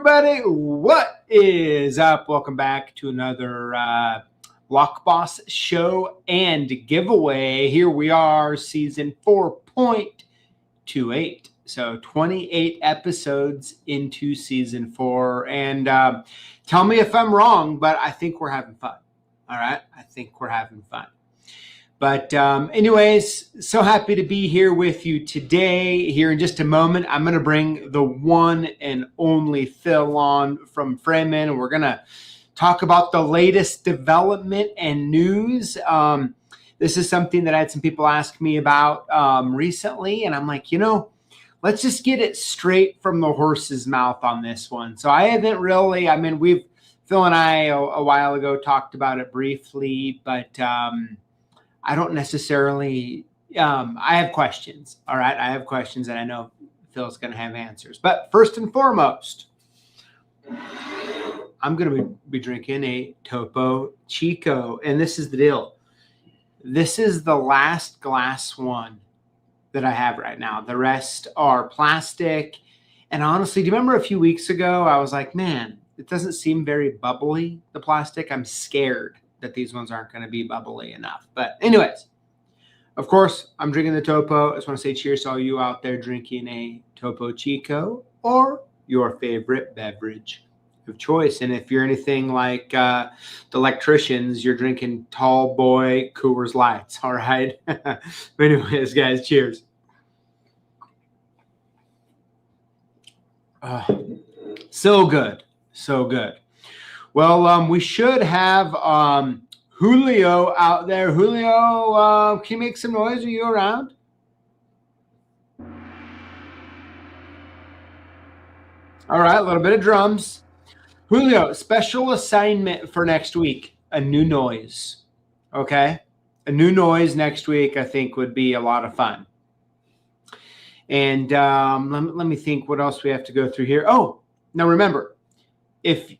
everybody, what is up? Welcome back to another Lockboss Show and giveaway. Here we are, season 4.28. So 28 episodes into season 4. And tell me if I'm wrong, but I think we're having fun. All right? I think we're having fun. But anyways, so happy to be here with you today. Here in just a moment, I'm going to bring the one and only Phil on from Framon. And we're going to talk about the latest development and news. This is something that I had some people ask me about recently. And I'm like, let's just get it straight from the horse's mouth on this one. So I haven't really, Phil and I a while ago talked about it briefly, but I don't necessarily, I have questions, all right? I have questions and I know Phil's going to have answers. But first and foremost, I'm going to be drinking a Topo Chico. And this is the deal. This is the last glass one that I have right now. The rest are plastic. And honestly, do you remember a few weeks ago, I was like, man, it doesn't seem very bubbly, the plastic. I'm scared that these ones aren't going to be bubbly enough. But anyways, of course, I'm drinking the Topo. I just want to say cheers to all you out there drinking a Topo Chico or your favorite beverage of choice. And if you're anything like the electricians, you're drinking Tall Boy Coors Lights, all right? But anyways, guys, cheers. So good. So good. Well, we should have Julio out there. Julio, can you make some noise? Are you around? All right, a little bit of drums. Julio, special assignment for next week, a new noise, okay? A new noise next week I think would be a lot of fun. And let me think what else we have to go through here. Oh, now remember, if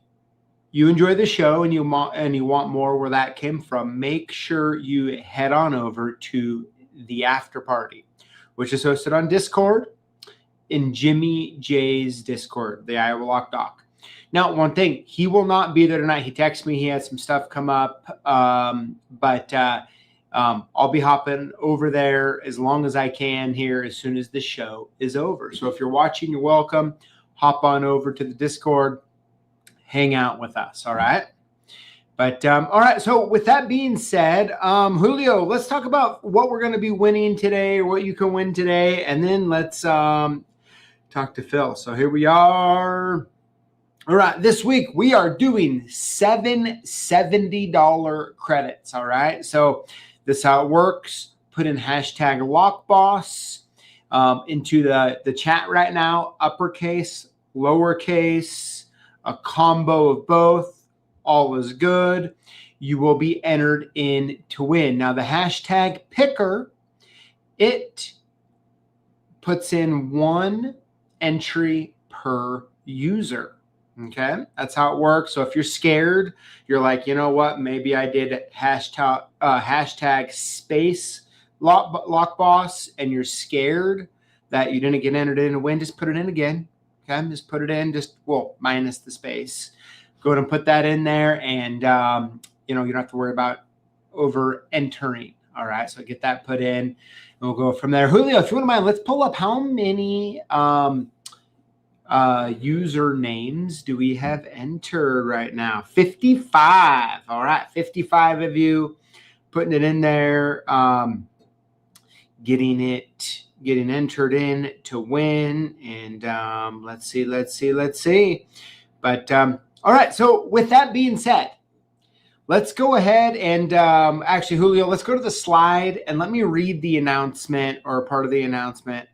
you enjoy the show and you want more where that came from, make sure you head on over to the after party, which is hosted on Discord in Jimmy J's Discord, the Iowa Lock Doc. Now, one thing, he will not be there tonight. He texted me. He had some stuff come up, but I'll be hopping over there as long as I can here as soon as the show is over. So if you're watching, you're welcome. Hop on over to the Discord. Hang out with us, all right? But, all right, so with that being said, Julio, let's talk about what we're going to be winning today or what you can win today, and then let's talk to Phil. So here we are. All right, this week we are doing 7 $70 credits, all right? So this is how it works. Put in hashtag Lockboss into the chat right now, uppercase, lowercase, a combo of both, all is good. You will be entered in to win. Now, the hashtag picker, it puts in 1 entry per user. Okay, that's how it works. So if you're scared, you're like, you know what? Maybe I did hashtag space Lockboss, and you're scared that you didn't get entered in to win. Just put it in again. Okay, just put it in, minus the space. Go ahead and put that in there, and you don't have to worry about over entering. All right, so get that put in, and we'll go from there. Julio, if you wouldn't mind, let's pull up how many usernames do we have entered right now? 55. All right, 55 of you putting it in there, getting entered in to win. And let's see. But all right, so with that being said, let's go ahead and actually, Julio, let's go to the slide and let me read the announcement or part of the announcement.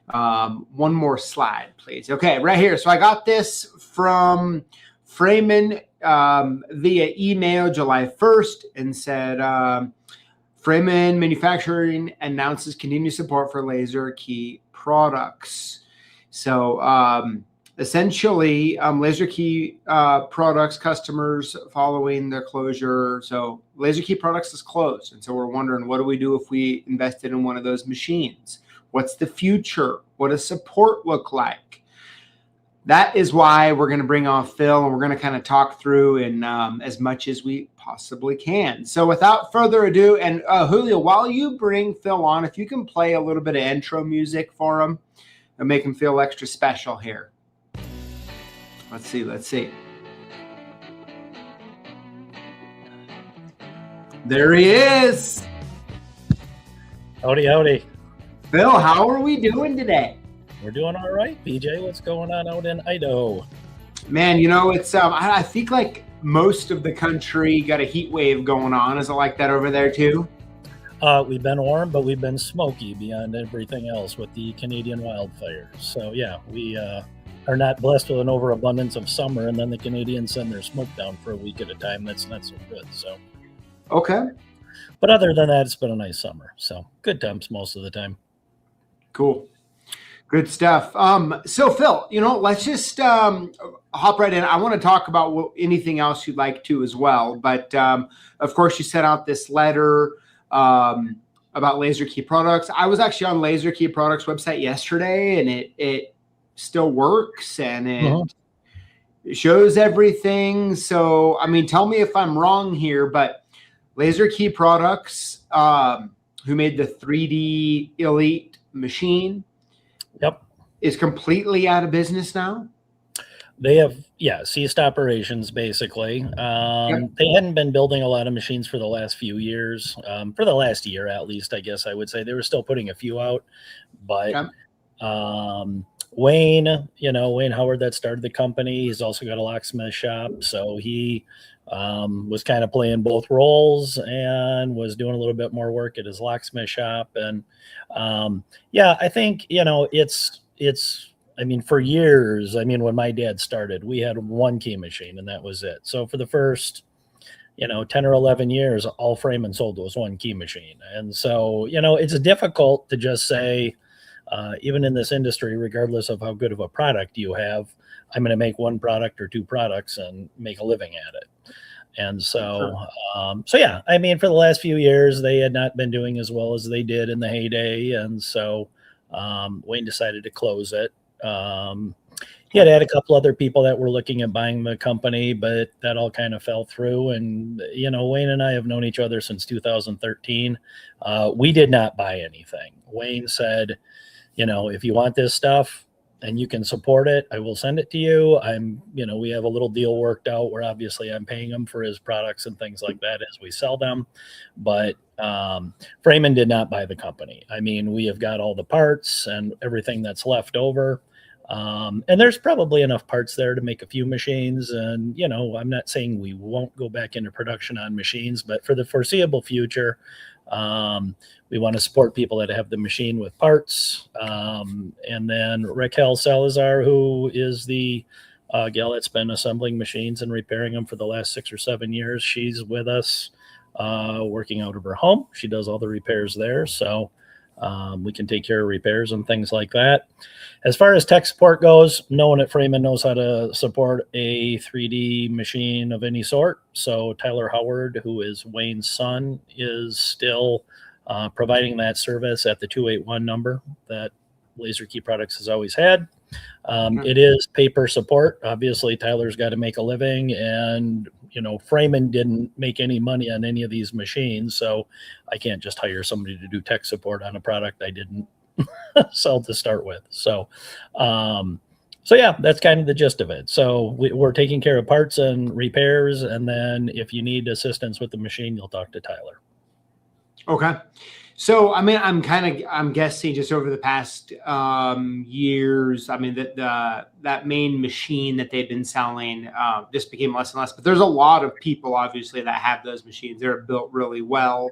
One more slide, please. Okay, right here. So I got this from Framon via email July 1st and said, Framon Manufacturing announces continued support for laser key products. So essentially, laser key products customers following their closure. So laser key products is closed. And so we're wondering, what do we do if we invested in one of those machines? What's the future? What does support look like? that is why we're going to bring on Phil, and we're going to kind of talk through in as much as we possibly can. So without further ado, and Julio, while you bring Phil on, if you can play a little bit of intro music for him and make him feel extra special here. Let's see. There he is. Howdy. Phil, how are we doing today? We're doing all right, PJ. What's going on out in Idaho? Man, it's I think like most of the country got a heat wave going on. Is it like that over there too? We've been warm, but we've been smoky beyond everything else with the Canadian wildfires. So yeah, we are not blessed with an overabundance of summer, and then the Canadians send their smoke down for a week at a time. That's not so good. So okay. But other than that, it's been a nice summer. So good temps most of the time. Cool. Good stuff. So Phil, let's just hop right in. I want to talk about anything else you'd like to as well. But of course, you sent out this letter about Laser Key Products. I was actually on Laser Key Products website yesterday, and it still works, and it shows everything. So, I mean, tell me if I'm wrong here, but Laser Key Products, who made the 3D Elite machine, is completely out of business now. They have, ceased operations basically. They hadn't been building a lot of machines for the last few years, for the last year at least, I guess I would say. They were still putting a few out, but Wayne Howard that started the company, he's also got a locksmith shop, so he was kind of playing both roles and was doing a little bit more work at his locksmith shop. And I think for years, when my dad started, we had one key machine and that was it. So for the first 10 or 11 years, all Framon sold was one key machine. And so it's difficult to just say, even in this industry, regardless of how good of a product you have, I'm going to make one product or two products and make a living at it. And so, for the last few years, they had not been doing as well as they did in the heyday. And so Wayne decided to close it. He had a couple other people that were looking at buying the company, but that all kind of fell through. And, Wayne and I have known each other since 2013. We did not buy anything. Wayne said, if you want this stuff and you can support it, I will send it to you. We have a little deal worked out where obviously I'm paying him for his products and things like that as we sell them. But Framon did not buy the company. We have got all the parts and everything that's left over. And there's probably enough parts there to make a few machines. And, I'm not saying we won't go back into production on machines, but for the foreseeable future, we want to support people that have the machine with parts. And then Raquel Salazar, who is the gal that's been assembling machines and repairing them for the last 6 or 7 years, she's with us working out of her home. She does all the repairs there. So we can take care of repairs and things like that. As far as tech support goes, no one at Framon knows how to support a 3D machine of any sort. So Tyler Howard, who is Wayne's son, is still providing that service at the 281 number that Laser Key Products has always had. It is paper support. Obviously, Tyler's got to make a living, and Framon didn't make any money on any of these machines, so I can't just hire somebody to do tech support on a product I didn't sell to start with. So that's kind of the gist of it. So we're taking care of parts and repairs, and then if you need assistance with the machine, you'll talk to Tyler. Okay. So, I'm guessing just over the past years, that main machine that they've been selling just became less and less. But there's a lot of people, obviously, that have those machines. They're built really well.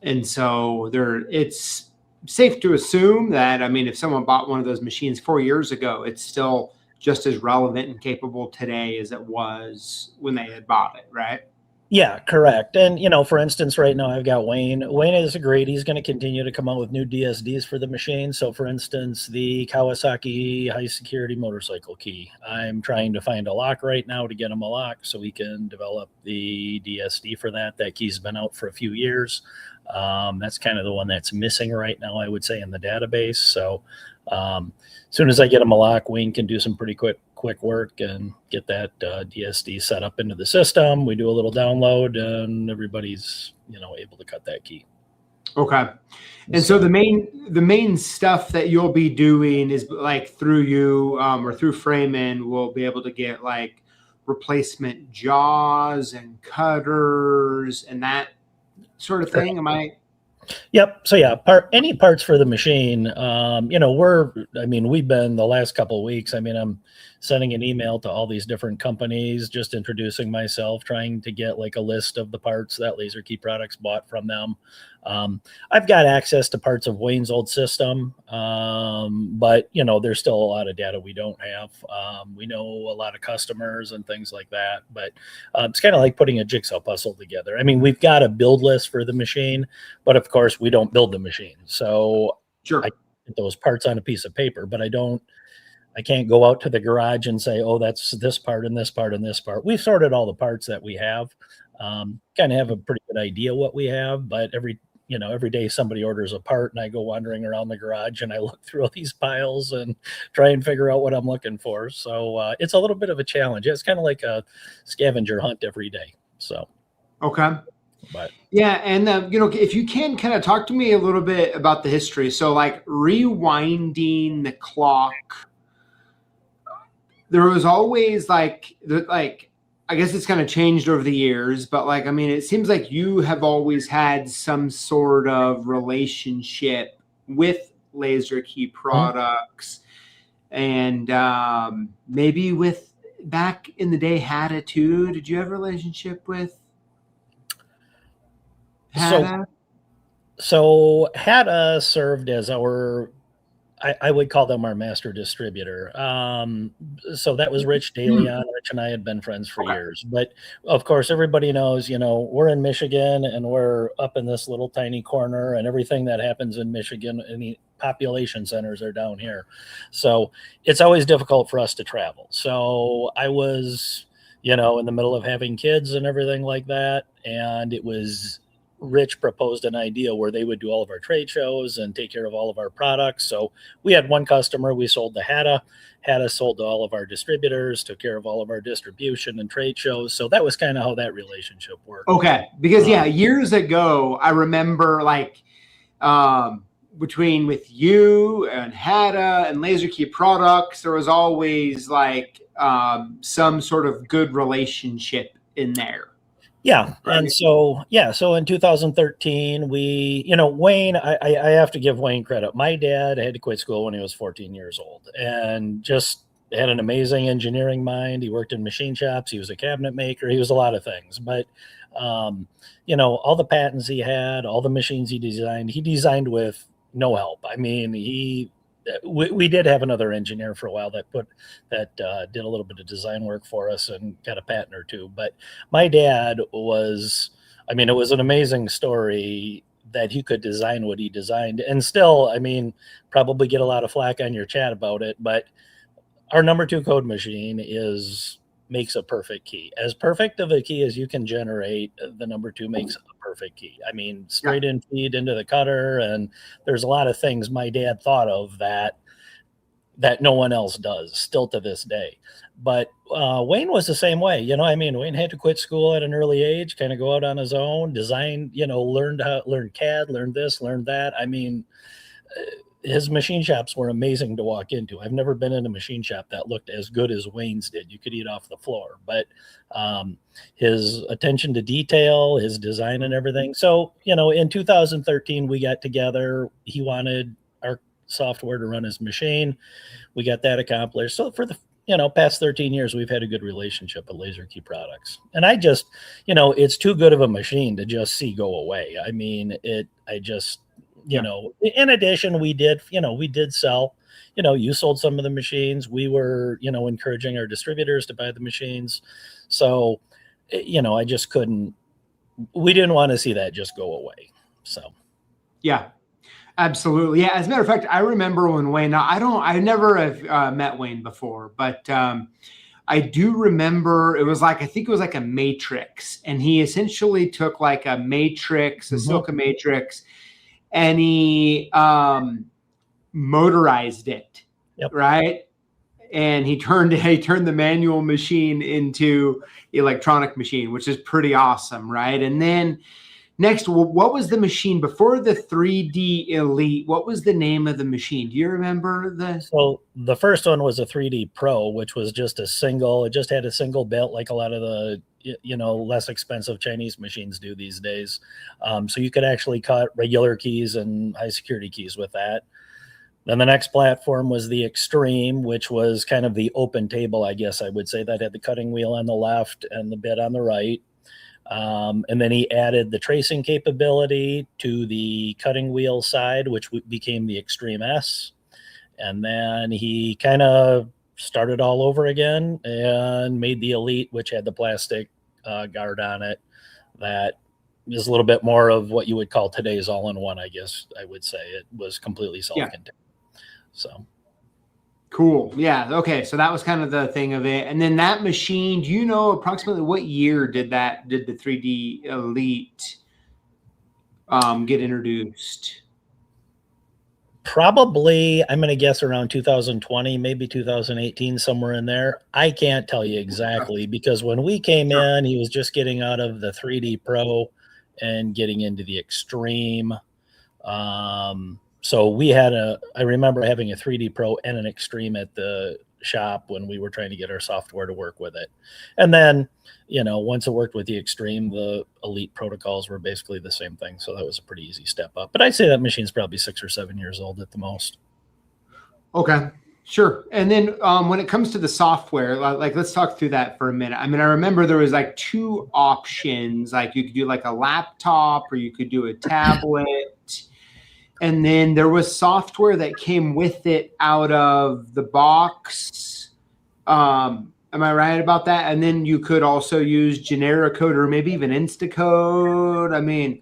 And so it's safe to assume that, if someone bought one of those machines 4 years ago, it's still just as relevant and capable today as it was when they had bought it, right? Yeah, correct. And, for instance, right now I've got Wayne. Wayne is great. He's going to continue to come out with new DSDs for the machine. So, for instance, the Kawasaki high security motorcycle key. I'm trying to find a lock right now to get him a lock so we can develop the DSD for that. That key's been out for a few years. That's kind of the one that's missing right now, I would say, in the database. So, as soon as I get him a lock, Wayne can do some pretty quick work and get that DSD set up into the system. We do a little download and everybody's, able to cut that key. Okay. And so the main stuff that you'll be doing is like through you or through Framon, we'll be able to get like replacement jaws and cutters and that sort of thing. Am I? Yep. So yeah, any parts for the machine. We've been the last couple of weeks. I'm sending an email to all these different companies, just introducing myself, trying to get like a list of the parts that Laser Key Products bought from them. I've got access to parts of Wayne's old system, but there's still a lot of data we don't have. We know a lot of customers and things like that, but it's kind of like putting a jigsaw puzzle together. We've got a build list for the machine, but of course we don't build the machine. So Sure. I get those parts on a piece of paper, but I can't go out to the garage and say, oh, that's this part and this part and this part. We've sorted all the parts that we have, kind of have a pretty good idea what we have, but every day somebody orders a part and I go wandering around the garage and I look through all these piles and try and figure out what I'm looking for. So it's a little bit of a challenge. It's kind of like a scavenger hunt every day. So. Okay. But yeah. And, if you can kind of talk to me a little bit about the history. So like rewinding the clock, there was always I guess it's kind of changed over the years, but it seems like you have always had some sort of relationship with Laser Key Products and maybe with back in the day, Hada too. Did you have a relationship with Hada? So Hada served as I would call them our master distributor. So that was Rich DeLeon. Rich and I had been friends for years. But of course, everybody knows, we're in Michigan and we're up in this little tiny corner and everything that happens in Michigan, any population centers are down here. So it's always difficult for us to travel. So I was, in the middle of having kids and everything like that. And it was Rich proposed an idea where they would do all of our trade shows and take care of all of our products. So we had one customer, we sold to Hada. Hada sold to all of our distributors, took care of all of our distribution and trade shows. So that was kind of how that relationship worked. Okay. Because years ago, I remember between with you and Hada and Laser Key Products, there was always some sort of good relationship in there. Yeah. Right. And so in 2013, Wayne, I have to give Wayne credit. My dad had to quit school when he was 14 years old and just had an amazing engineering mind. He worked in machine shops. He was a cabinet maker. He was a lot of things, but, all the patents he had, all the machines he designed with no help. We did have another engineer for a while that did a little bit of design work for us and got a patent or two. But my dad it was an amazing story that he could design what he designed and still, probably get a lot of flack on your chat about it. But our number 2 code machine makes a perfect key. As perfect of a key as you can generate, the number 2 makes a perfect key. Straight in feed into the cutter, and there's a lot of things my dad thought of that no one else does still to this day. But Wayne was the same way. Wayne had to quit school at an early age, kind of go out on his own, design, learn CAD, learn this, learn that. His machine shops were amazing to walk into. I've never been in a machine shop that looked as good as Wayne's did. You could eat off the floor, but his attention to detail, his design and everything. So, in 2013, we got together. He wanted our software to run his machine. We got that accomplished. So for the, past 13 years, we've had a good relationship with Laser Key Products. And I just, it's too good of a machine to just see go away. In addition, we did sell, you sold some of the machines. We were, encouraging our distributors to buy the machines. So, I just couldn't we didn't want to see that just go away. So, yeah, absolutely. Yeah. As a matter of fact, I remember when Wayne, I never have met Wayne before, but I do remember it was like, I think it was like a matrix, and he essentially took like a matrix, a silica matrix, and he motorized it. Yep. Right. And he turned the manual machine into electronic machine, which is pretty awesome. Right. And then next, what was the machine before the 3D Elite? What was the name of the machine? Do you remember So the first one was a 3D Pro, which was just it just had a single bit, like a lot of the, less expensive Chinese machines do these days. So you could actually cut regular keys and high security keys with that. Then the next platform was the Extreme, which was kind of the open table, I guess I would say, that had the cutting wheel on the left and the bit on the right. And then he added the tracing capability to the cutting wheel side, which became the Extreme S. And then he kind of started all over again and made the Elite, which had the plastic guard on it. That is a little bit more of what you would call today's all-in-one, I guess I would say. It was completely self-contained. So cool. Yeah. Okay. So that was kind of the thing of it. And then that machine, do you know approximately what year did the 3D Elite get introduced? Probably, I'm going to guess around 2020, maybe 2018, somewhere in there. I can't tell you exactly, because when we came in, he was just getting out of the 3D Pro and getting into the Extreme. So I remember having a 3D Pro and an Extreme at the shop when we were trying to get our software to work with it. And then, once it worked with the Extreme, the Elite protocols were basically the same thing. So that was a pretty easy step up. But I'd say that machine's probably 6 or 7 years old at the most. Okay, sure. And then when it comes to the software, like let's talk through that for a minute. I mean, I remember there was like 2 options. Like you could do like a laptop or you could do a tablet. And then there was software that came with it out of the box. Am I right about that? And then you could also use Genericode or maybe even Instacode. I mean,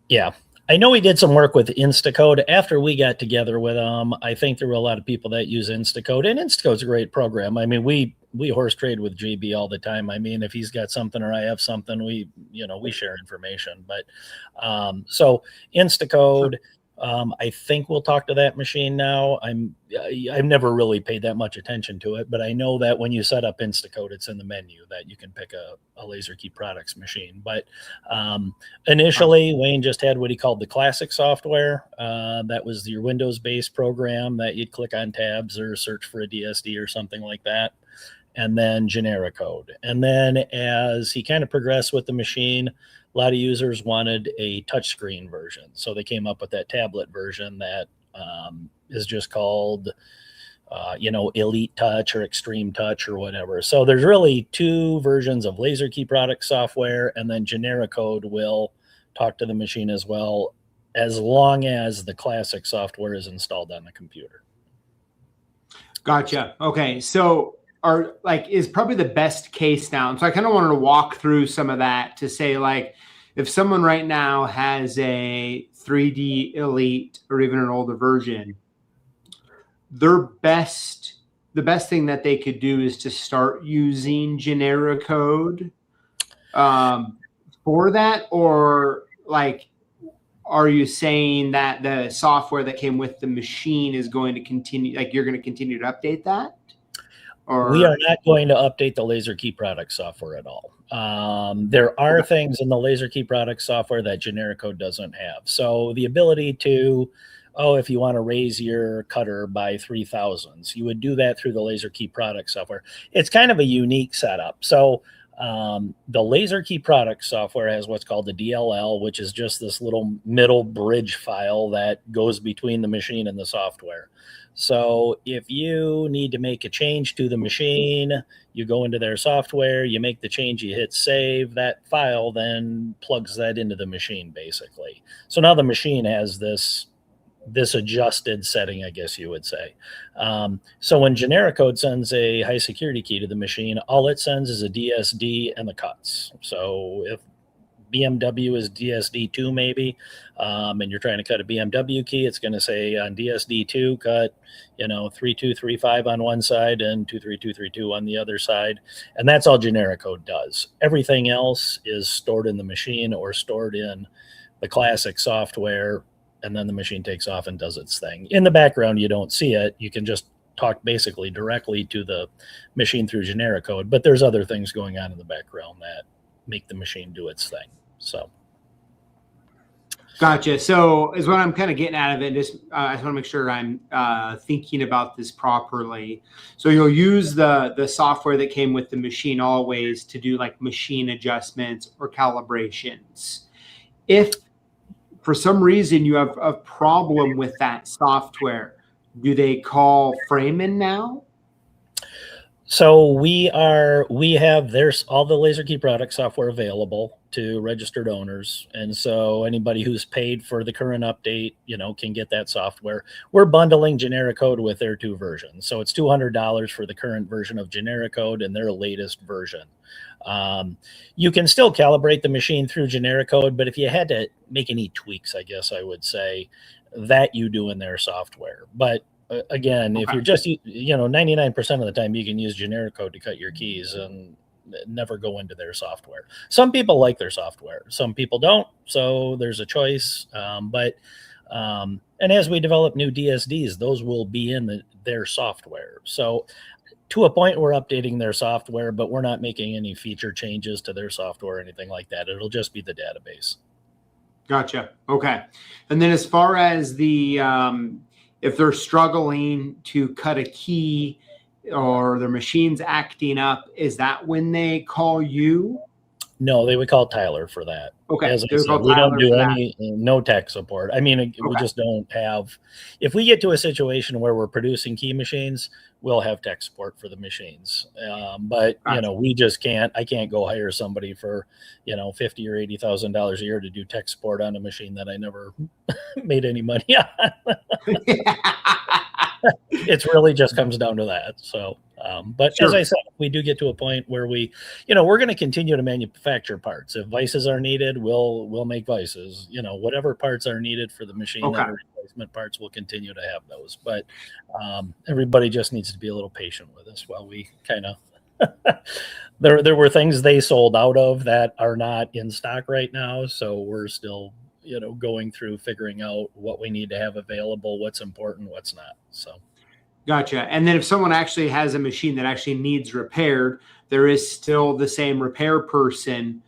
yeah. I know we did some work with Instacode. After we got together with them, I think there were a lot of people that use Instacode, and Instacode's a great program. I mean, we horse trade with JB all the time. I mean, if he's got something or I have something, we share information. But so Instacode, I think we'll talk to that machine now. I've never really paid that much attention to it, but I know that when you set up Instacode, it's in the menu that you can pick a Laser Key Products machine. But initially, Wayne just had what he called the classic software. That was your Windows-based program that you'd click on tabs or search for a DSD or something like that. And then Genericode. And then as he kind of progressed with the machine, a lot of users wanted a touchscreen version. So they came up with that tablet version that is just called, Elite Touch or Extreme Touch or whatever. So there's really 2 versions of Laser Key Product software, and then Genericode will talk to the machine as well, as long as the classic software is installed on the computer. Gotcha. Okay. So is probably the best case now. And so I kind of wanted to walk through some of that to say, like, if someone right now has a 3D Elite or even an older version, the best thing that they could do is to start using Genericode for that, or like, are you saying that the software that came with the machine is going to continue, like you're going to continue to update that? Or we are not going to update the Laser Key Product software at all. There are things in the Laser Key Product software that Genericode doesn't have. So the ability to, if you want to raise your cutter by 3,000s, you would do that through the Laser Key Product software. It's kind of a unique setup. So the Laser Key Product software has what's called the DLL, which is just this little middle bridge file that goes between the machine and the software. So if you need to make a change to the machine, you go into their software, you make the change, you hit save, that file then plugs that into the machine basically. So now the machine has this this adjusted setting, I guess you would say. So when generic code sends a high security key to the machine, all it sends is a DSD and the cuts. So if BMW is DSD2 maybe, and you're trying to cut a BMW key, it's going to say on DSD2 cut, 3235 on one side and 23232 on the other side. And that's all generic code does. Everything else is stored in the machine or stored in the classic software, and then the machine takes off and does its thing. In the background, you don't see it. You can just talk basically directly to the machine through generic code, but there's other things going on in the background that make the machine do its thing. So gotcha. So is what I'm kind of getting out of it. Just I just want to make sure I'm thinking about this properly. So you'll use the software that came with the machine always to do like machine adjustments or calibrations. If for some reason you have a problem with that software, do they call Framon now? So we have there's all the Laser Key product software available to registered owners. And so anybody who's paid for the current update, can get that software. We're bundling generic code with their 2 versions. So it's $200 for the current version of generic code and their latest version. You can still calibrate the machine through generic code, but if you had to make any tweaks, I guess I would say that you do in their software. But again, if you're just, 99% of the time you can use generic code to cut your keys and never go into their software. Some people like their software, some people don't. So there's a choice. And as we develop new DSDs, those will be in their software. So to a point, we're updating their software, but we're not making any feature changes to their software or anything like that. It'll just be the database. Gotcha. Okay. And then as far as the, if they're struggling to cut a key or their machine's acting up, is that when they call you? No, they would call Tyler for that. Okay. As I said, we don't do no tech support. I mean, we just don't have, if we get to a situation where we're producing key machines, we'll have tech support for the machines. But, we just can't, I can't go hire somebody for, $50,000 or $80,000 a year to do tech support on a machine that I never made any money on. It really just comes down to that. So, but sure. As I said, we do get to a point where we're going to continue to manufacture parts. If vices are needed, we'll make vices. Whatever parts are needed for the machine that are replacement parts, we'll continue to have those. But everybody just needs to be a little patient with us while we kind of. There were things they sold out of that are not in stock right now, so we're still going through figuring out what we need to have available, what's important, what's not. So. Gotcha. And then if someone actually has a machine that actually needs repaired, there is still the same repair person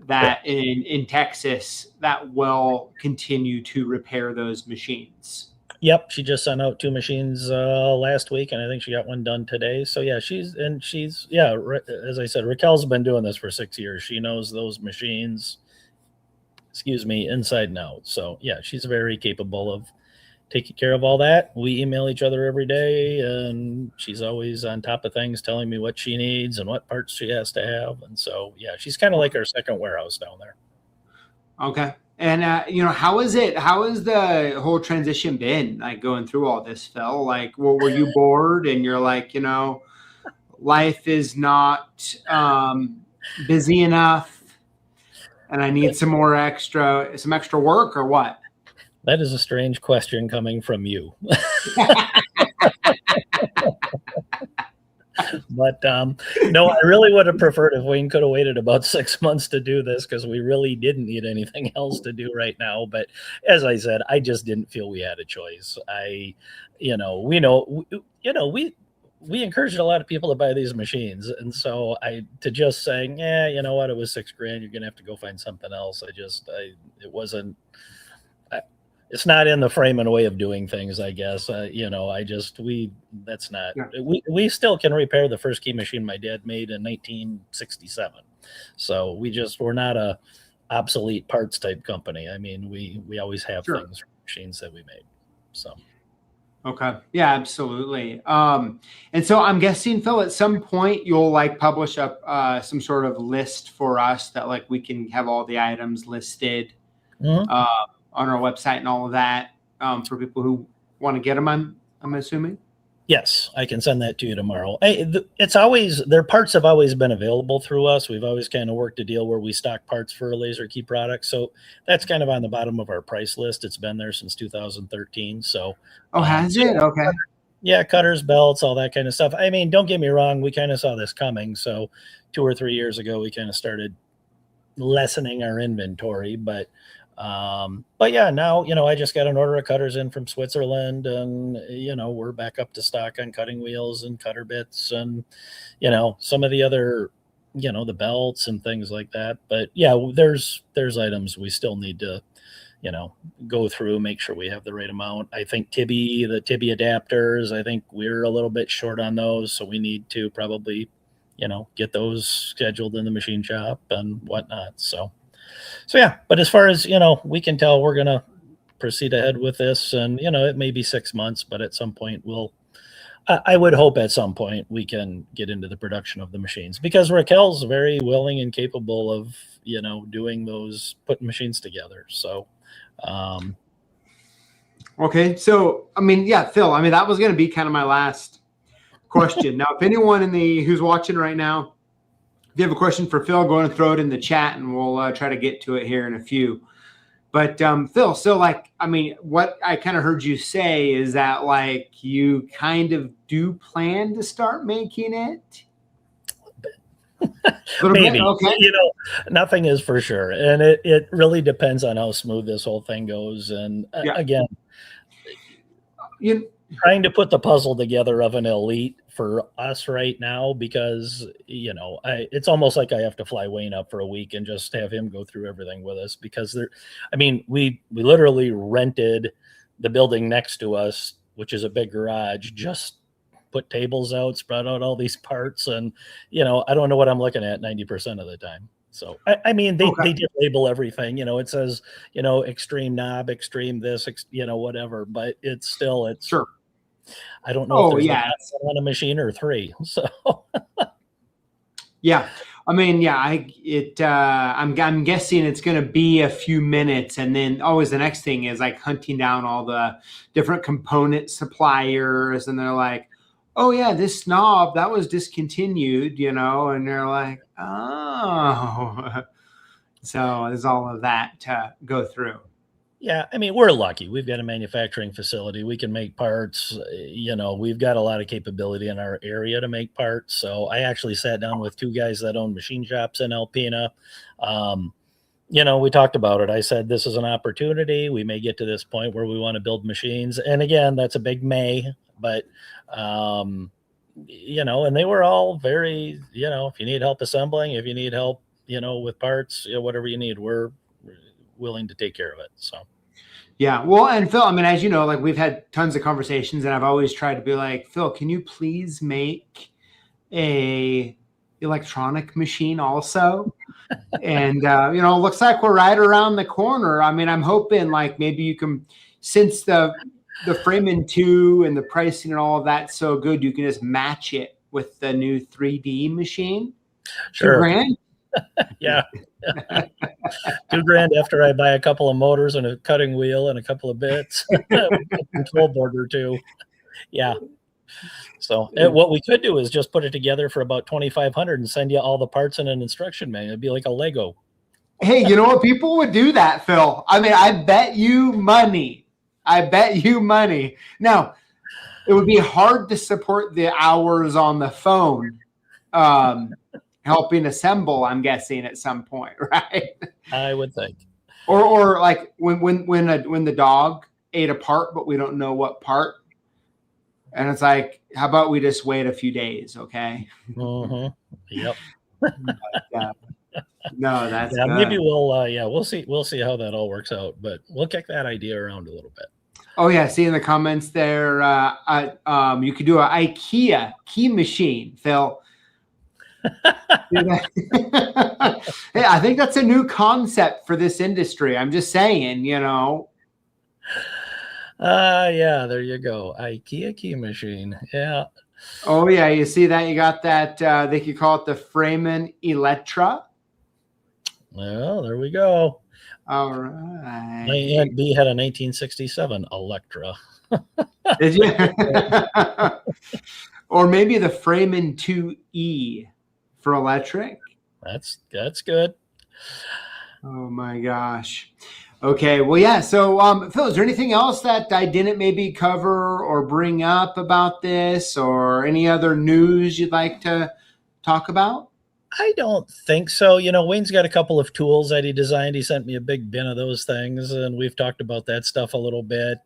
that in Texas that will continue to repair those machines. Yep. She just sent out 2 machines last week, and I think she got one done today. So yeah, she's, as I said, Raquel's been doing this for 6 years. She knows those machines, inside and out. So yeah, she's very capable of taking care of all that. We email each other every day, and she's always on top of things, telling me what she needs and what parts she has to have. And so, yeah, she's kind of like our second warehouse down there. Okay. And, how is it? How has the whole transition been, like, going through all this, Phil? Like, were you bored and you're like, life is not busy enough and I need some extra work, or what? That is a strange question coming from you. But no, I really would have preferred if Wayne could have waited about 6 months to do this, because we really didn't need anything else to do right now. But as I said, I just didn't feel we had a choice. We encouraged a lot of people to buy these machines, and so to just saying, you know what, it was $6,000, you're gonna have to go find something else. It wasn't. It's not in the Framon way of doing things, I guess. We still can repair the first key machine my dad made in 1967. So we're not a obsolete parts type company. I mean, we always have things, machines that we made. So. Okay. Yeah, absolutely. And so I'm guessing, Phil, at some point you'll publish up some sort of list for us that we can have all the items listed. Mm-hmm. On our website and all of that. for people who want to get them. I'm assuming. Yes, I can send that to you tomorrow. It's always, their parts have always been available through us. We've always kind of worked a deal where we stock parts for laser key products. So that's kind of on the bottom of our price list. It's been there since 2013. So, has it? Okay. Yeah, cutters, belts, all that kind of stuff. I mean, don't get me wrong. We kind of saw this coming. So 2 or 3 years ago, we kind of started lessening our inventory, but yeah, now, I just got an order of cutters in from Switzerland, and, we're back up to stock on cutting wheels and cutter bits and, some of the other, the belts and things like that. But yeah, there's items we still need to, go through, make sure we have the right amount. I think the Tibby adapters, I think we're a little bit short on those. So we need to probably, get those scheduled in the machine shop and whatnot. So yeah, but as far as, we can tell we're going to proceed ahead with this, and, it may be 6 months, but at some point I would hope at some point we can get into the production of the machines, because Raquel's very willing and capable of, doing those, putting machines together. So, okay. So, Phil, that was going to be kind of my last question. Now, if anyone who's watching right now, if you have a question for Phil, go and throw it in the chat, and we'll try to get to it here in a few. But Phil, so what I kind of heard you say is that you kind of do plan to start making it. Maybe. Okay. Nothing is for sure, and it really depends on how smooth this whole thing goes. And again, trying to put the puzzle together of an Elite for us right now, because it's almost like I have to fly Wayne up for a week and just have him go through everything with us, because we literally rented the building next to us, which is a big garage, just put tables out, spread out all these parts, and I don't know what I'm looking at 90% of the time. So they did label everything, it says, extreme knob, extreme this, whatever, but it's sure. I don't know if there's on a machine or 3. So yeah, I'm guessing it's going to be a few minutes, and then always the next thing is hunting down all the different component suppliers, and they're like, oh yeah, this knob that was discontinued, and they're like, oh, so there's all of that to go through. Yeah, we're lucky. We've got a manufacturing facility. We can make parts. We've got a lot of capability in our area to make parts. So I actually sat down with 2 guys that own machine shops in Alpena. We talked about it. I said, this is an opportunity. We may get to this point where we want to build machines. And again, that's a big may, but, and they were all very, if you need help assembling, if you need help, with parts, whatever you need, we're willing to take care of it. So yeah, well, and Phil, as you know, we've had tons of conversations, and I've always tried to be like, Phil, can you please make a electronic machine also? And looks like we're right around the corner. I'm hoping maybe you can, since the Framon 2 and the pricing and all of that's so good, you can just match it with the new 3D machine. Sure. $2,000? Yeah. $2,000 after I buy a couple of motors and a cutting wheel and a couple of bits, control board or 2. Yeah. So what we could do is just put it together for about $2,500 and send you all the parts in an instruction manual. It'd be like a Lego. Hey, you know what? People would do that, Phil. I bet you money. Now, it would be hard to support the hours on the phone. Helping assemble, I'm guessing at some point, right? I would think. Or when the dog ate a part, but we don't know what part, and it's like, how about we just wait a few days, okay? Mm-hmm. Yep. No, that's good. Maybe we'll see how that all works out, but we'll kick that idea around a little bit. Oh yeah, see in the comments there, you could do an IKEA key machine, Phil. Hey, I think that's a new concept for this industry. I'm just saying, Yeah, there you go. IKEA key machine. Yeah. Oh yeah, you see that? You got that. They could call it the Framon Electra. Well, there we go. All right. My Aunt B had a 1967 Electra. Did you? Or maybe the Framon 2E for electric. That's good. Oh my gosh. Okay. Well, yeah. So, Phil, is there anything else that I didn't maybe cover or bring up about this, or any other news you'd like to talk about? I don't think so. You know, Wayne's got a couple of tools that he designed. He sent me a big bin of those things, and we've talked about that stuff a little bit.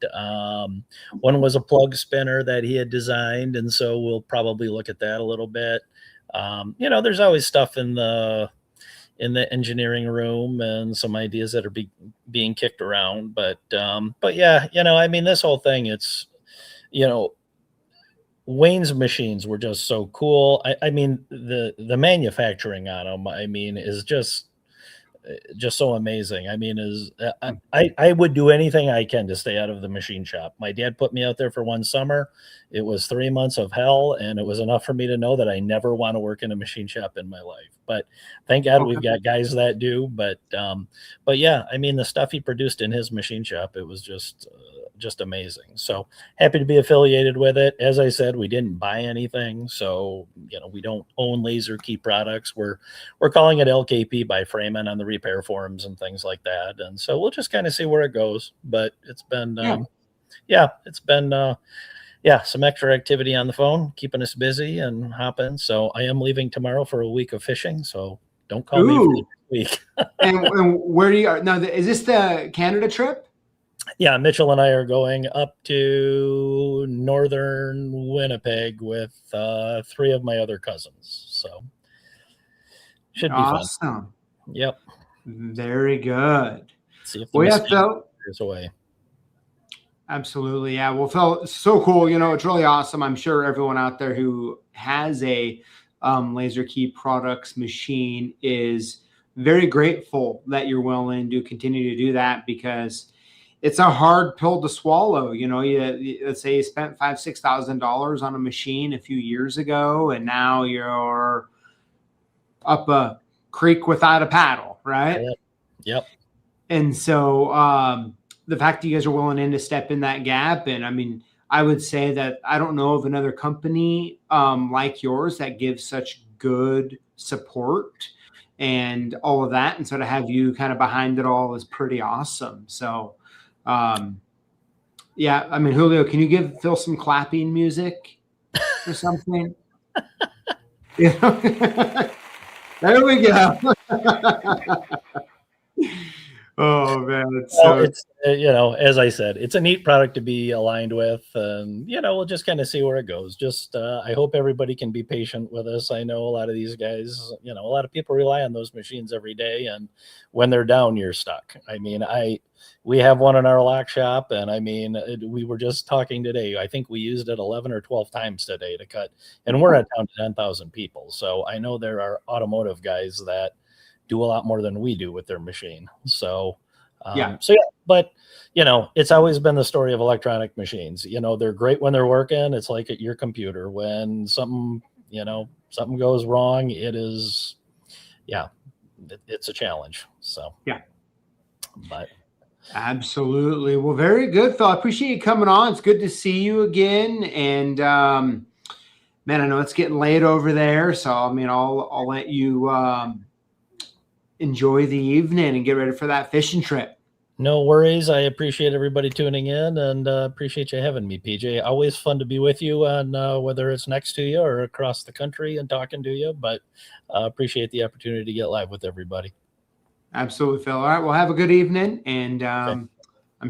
One was a plug spinner that he had designed, and so we'll probably look at that a little bit. You know, there's always stuff in the engineering room and some ideas that are being kicked around. But yeah, you know, I mean, this whole thing, it's, you know, Wayne's machines were just so cool. I mean, the manufacturing on them, I mean, is just so amazing. I mean, I would do anything I can to stay out of the machine shop. My dad put me out there for one summer. It was 3 months of hell, and it was enough for me to know that I never want to work in a machine shop in my life. But thank God we've got guys that do. But yeah, I mean, the stuff he produced in his machine shop, it was just amazing. So happy to be affiliated with it. As I said, we didn't buy anything, so you know, we don't own Laser Key products. We're calling it LKP by Framon on the repair forums and things like that, and so we'll just kind of see where it goes. But it's been some extra activity on the phone, keeping us busy and hopping. So I am leaving tomorrow for a week of fishing, so don't call me for the week. and where do you now? Is this the Canada trip? Yeah, Mitchell and I are going up to northern Winnipeg with 3 of my other cousins. So should be awesome. Fun. Yep. Very good. See if Phil is away. Absolutely. Yeah. Well, Phil, so cool. You know, it's really awesome. I'm sure everyone out there who has a Laser Key Products machine is very grateful that you're willing to continue to do that, because it's a hard pill to swallow. You know, let's say you spent $5,000-$6,000 on a machine a few years ago, and now you're up a creek without a paddle, right? Yep. And so the fact that you guys are willing to step in that gap, and I mean, I would say that I don't know of another company like yours that gives such good support and all of that. And so to have you kind of behind it all is pretty awesome. So yeah, I mean, Julio, can you give Phil some clapping music or something? You know? There we go. Oh man, it's you know, as I said, it's a neat product to be aligned with, and you know, we'll just kind of see where it goes. Just I hope everybody can be patient with us. I know a lot of these guys, you know, a lot of people rely on those machines every day, and when they're down, you're stuck. I mean, we have one in our lock shop, and I mean, we were just talking today. I think we used it 11 or 12 times today to cut, and we're at down to 10,000 people. So I know there are automotive guys that do a lot more than we do with their machine. So yeah, but you know, it's always been the story of electronic machines. You know, they're great when they're working. It's like at your computer. When something goes wrong, it's a challenge. So yeah, but absolutely. Well, very good, Phil. I appreciate you coming on. It's good to see you again. And man, I know it's getting late over there, so I mean, I'll let you enjoy the evening and get ready for that fishing trip. No worries. I appreciate everybody tuning in, and appreciate you having me, PJ. Always fun to be with you, on whether it's next to you or across the country and talking to you, but appreciate the opportunity to get live with everybody. Absolutely, Phil. All right. Well, have a good evening, and I'm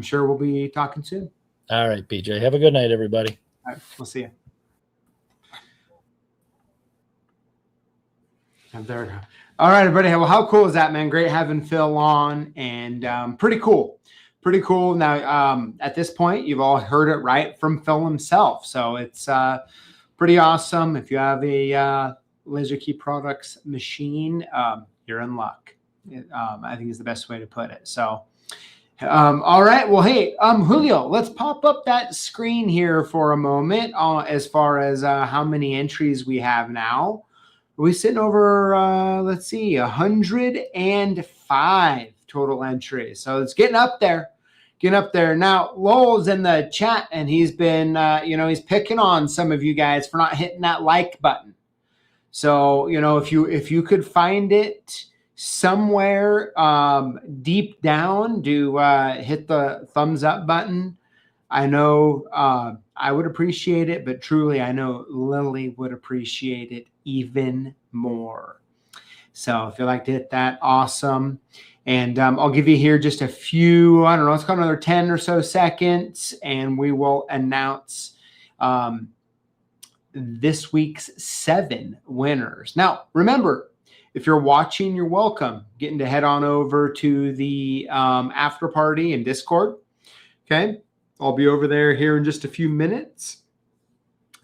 sure we'll be talking soon. All right, PJ. Have a good night, everybody. All right. We'll see you. And there we go. All right, everybody. Well, how cool is that, man? Great having Phil on, and pretty cool. Pretty cool. Now, at this point, you've all heard it right from Phil himself. So it's pretty awesome. If you have a Laser Key Products machine, you're in luck. I think is the best way to put it. So, all right. Well, hey, Julio, let's pop up that screen here for a moment as far as how many entries we have now. We're sitting over, let's see, 105 5 total entries. So it's getting up there. Now, Lowell's in the chat, and he's been, he's picking on some of you guys for not hitting that like button. So, if you could find it somewhere deep down, do hit the thumbs up button. I know I would appreciate it, but truly, I know Lily would appreciate it even more. So if you'd like to hit that, awesome. And I'll give you here just a few, I don't know, let's call another 10 or so seconds, and we will announce this week's 7 winners. Now, remember, if you're watching, you're welcome. Getting to head on over to the after party in Discord. Okay, I'll be over there here in just a few minutes.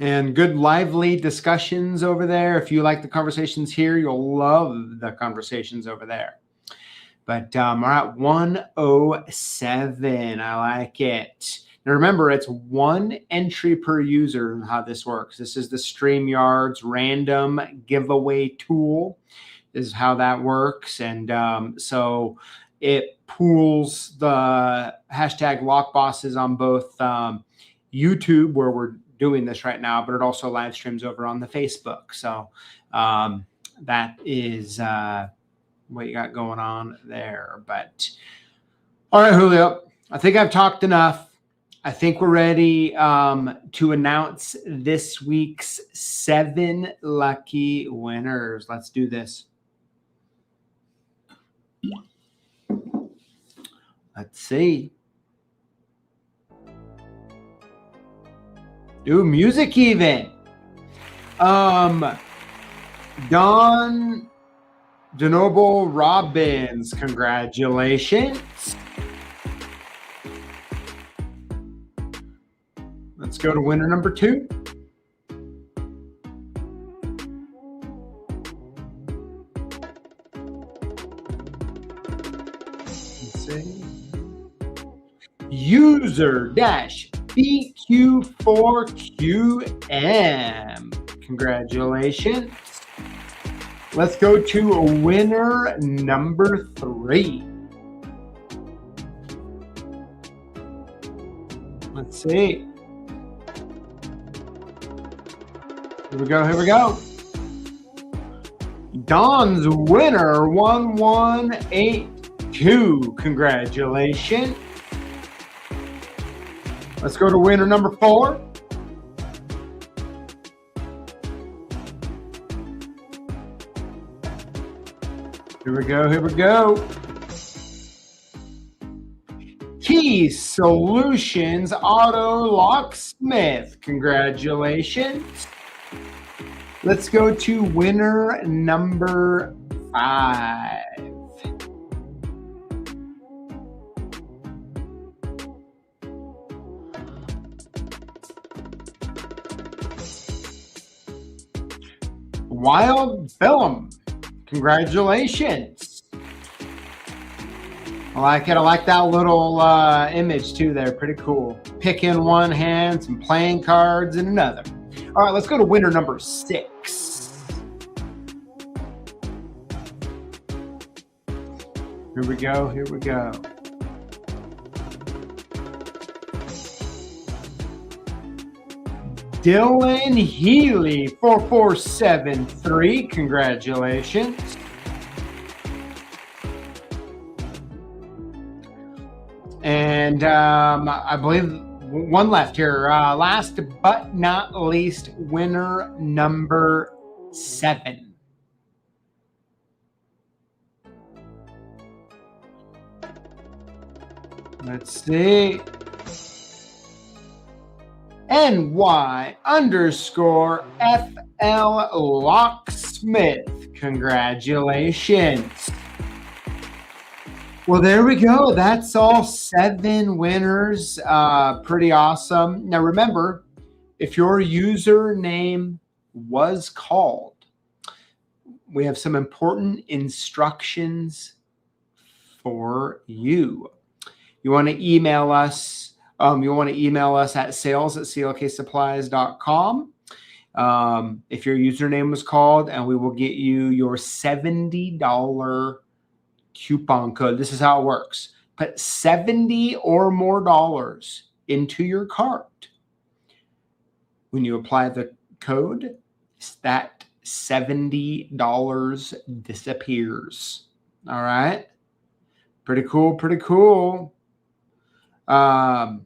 And good lively discussions over there. If you like the conversations here, you'll love the conversations over there. But we're at 107. I like it. Now remember, it's 1 entry per user and how this works. This is the StreamYard's random giveaway tool. This is how that works. And so it pools the hashtag Lockbosses on both YouTube, where we're doing this right now, but it also live streams over on the Facebook. So that is what you got going on there. But all right, Julio, I think I've talked enough. I think we're ready to announce this week's 7 lucky winners. Let's do this. Let's see. Do music even. Don DeNoble Robbins, congratulations. Let's go to winner number 2. Let's see. User-BQ4QM. Congratulations. Let's go to winner number 3. Let's see. Here we go. Don's winner 1182. Congratulations. Let's go to winner number 4. Here we go. Key Solutions Auto Locksmith. Congratulations. Let's go to winner number 5. Wild Film. Congratulations. I like it. I like that little image too there. Pretty cool. Pick in one hand, some playing cards in another. All right, let's go to winner number 6. Here we go. Dylan Healy 4473. Congratulations. And I believe one left here. Last but not least, winner number 7. Let's see. NY_FL Locksmith. Congratulations. Well, there we go. That's all 7 winners. Pretty awesome. Now, remember, if your username was called, we have some important instructions for you. You want to email us. At sales@clksupplies.com. If your username was called, and we will get you your $70 coupon code. This is how it works. Put $70 or more into your cart. When you apply the code, that $70 disappears. All right. Pretty cool. Pretty cool. Yeah.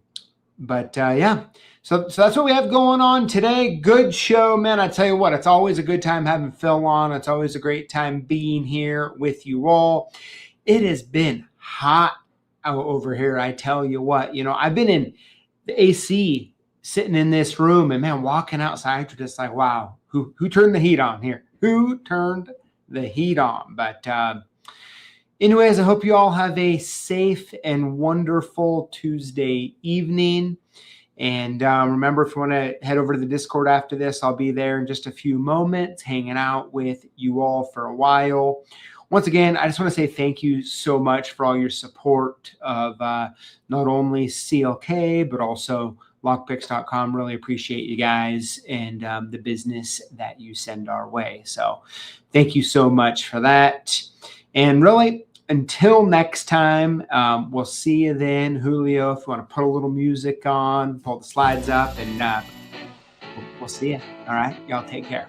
So that's what we have going on today. Good show, man. I tell you what, it's always a good time having Phil on. It's always a great time being here with you all. It has been hot out over here. I tell you what, I've been in the AC sitting in this room and man, walking outside, you're just like, wow, who turned the heat on here? Who turned the heat on? But anyways, I hope you all have a safe and wonderful Tuesday evening. And remember, if you want to head over to the Discord after this, I'll be there in just a few moments, hanging out with you all for a while. Once again, I just want to say thank you so much for all your support of not only CLK, but also lockpicks.com. Really appreciate you guys and the business that you send our way. So thank you so much for that. And really, until next time, we'll see you then. Julio, if you want to put a little music on, pull the slides up, and we'll see you. All right. Y'all take care.